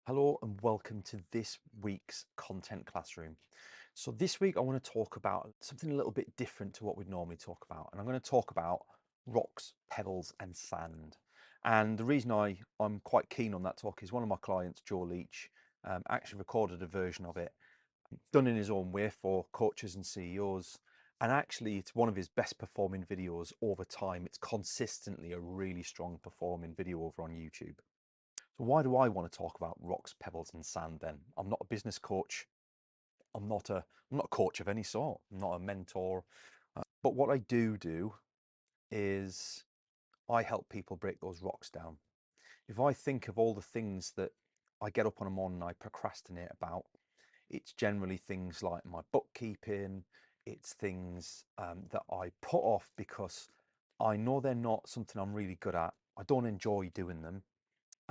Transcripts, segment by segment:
Hello and welcome to this week's content classroom. So this week I want to talk about something a little bit different to what we'd normally talk about. And I'm going to talk about rocks, pebbles and sand. And the reason I'm quite keen on that talk is one of my clients, Joe Leach, actually recorded a version of it, done in his own way for coaches and CEOs. And actually it's one of his best performing videos over time. It's consistently a really strong performing video over on YouTube. So why do I want to talk about rocks, pebbles, and sand then? I'm not a business coach. I'm not a coach of any sort. I'm not a mentor. But what I do is I help people break those rocks down. If I think of all the things that I get up on a morning and I procrastinate about, it's generally things like my bookkeeping. It's things that I put off because I know they're not something I'm really good at. I don't enjoy doing them,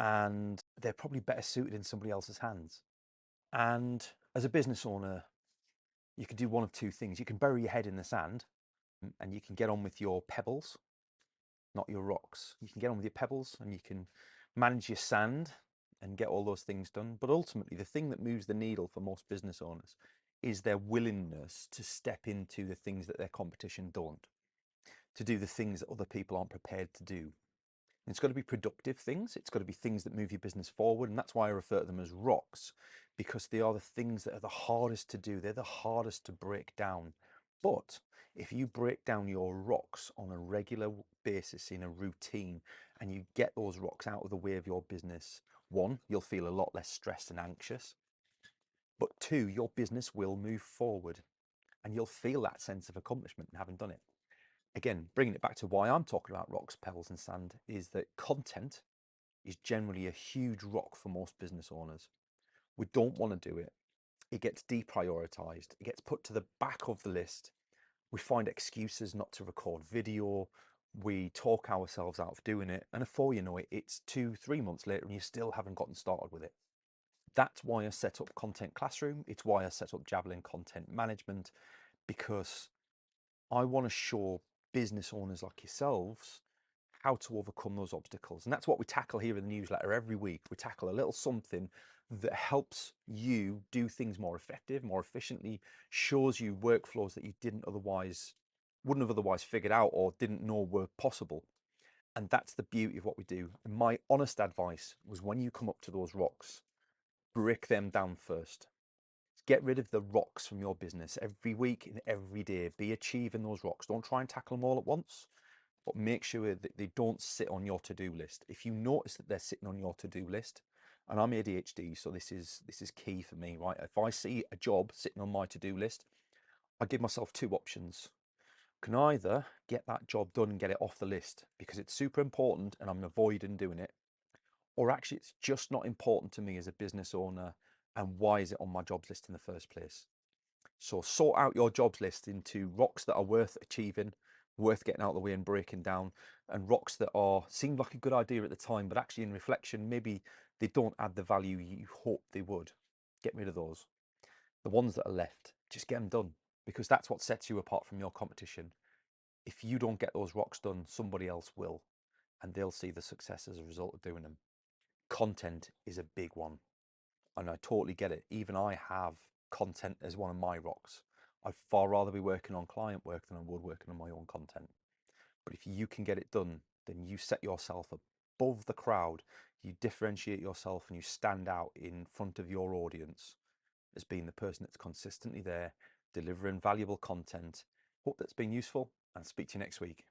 and they're probably better suited in somebody else's hands. And as a business owner, you can do one of two things. You can bury your head in the sand and you can get on with your pebbles, not your rocks. You can get on with your pebbles and you can manage your sand and get all those things done. But ultimately, the thing that moves the needle for most business owners is their willingness to step into the things that their competition don't, to do the things that other people aren't prepared to do. It's got to be productive things. It's got to be things that move your business forward. And that's why I refer to them as rocks, because they are the things that are the hardest to do. They're the hardest to break down. But if you break down your rocks on a regular basis in a routine and you get those rocks out of the way of your business, one, you'll feel a lot less stressed and anxious. But two, your business will move forward and you'll feel that sense of accomplishment in having done it. Again, bringing it back to why I'm talking about rocks, pebbles, and sand, is that content is generally a huge rock for most business owners. We don't want to do it. It gets deprioritized. It gets put to the back of the list. We find excuses not to record video. We talk ourselves out of doing it. And before you know it, it's 2, 3 months later and you still haven't gotten started with it. That's why I set up Content Classroom. It's why I set up Javelin Content Management, because I want to show business owners like yourselves how to overcome those obstacles. And that's what we tackle here in the newsletter every week. We tackle a little something that helps you do things more effective, more efficiently, shows you workflows that you wouldn't have otherwise figured out or didn't know were possible. And that's the beauty of what we do. And my honest advice was, when you come up to those rocks, break them down first. Get rid of the rocks from your business every week and every day. Be achieving those rocks. Don't try and tackle them all at once, but make sure that they don't sit on your to-do list. If you notice that they're sitting on your to-do list, and I'm ADHD, so this is key for me, right? If I see a job sitting on my to-do list, I give myself two options. I can either get that job done and get it off the list because it's super important and I'm avoiding doing it, or actually it's just not important to me as a business owner, and why is it on my jobs list in the first place? So sort out your jobs list into rocks that are worth achieving, worth getting out of the way and breaking down, and rocks that are seemed like a good idea at the time, but actually in reflection, maybe they don't add the value you hope they would. Get rid of those. The ones that are left, just get them done, because that's what sets you apart from your competition. If you don't get those rocks done, somebody else will, and they'll see the success as a result of doing them. Content is a big one, and I totally get it. Even I have content as one of my rocks. I'd far rather be working on client work than I would working on my own content. But if you can get it done, then you set yourself above the crowd, you differentiate yourself, and you stand out in front of your audience as being the person that's consistently there, delivering valuable content. Hope that's been useful, and speak to you next week.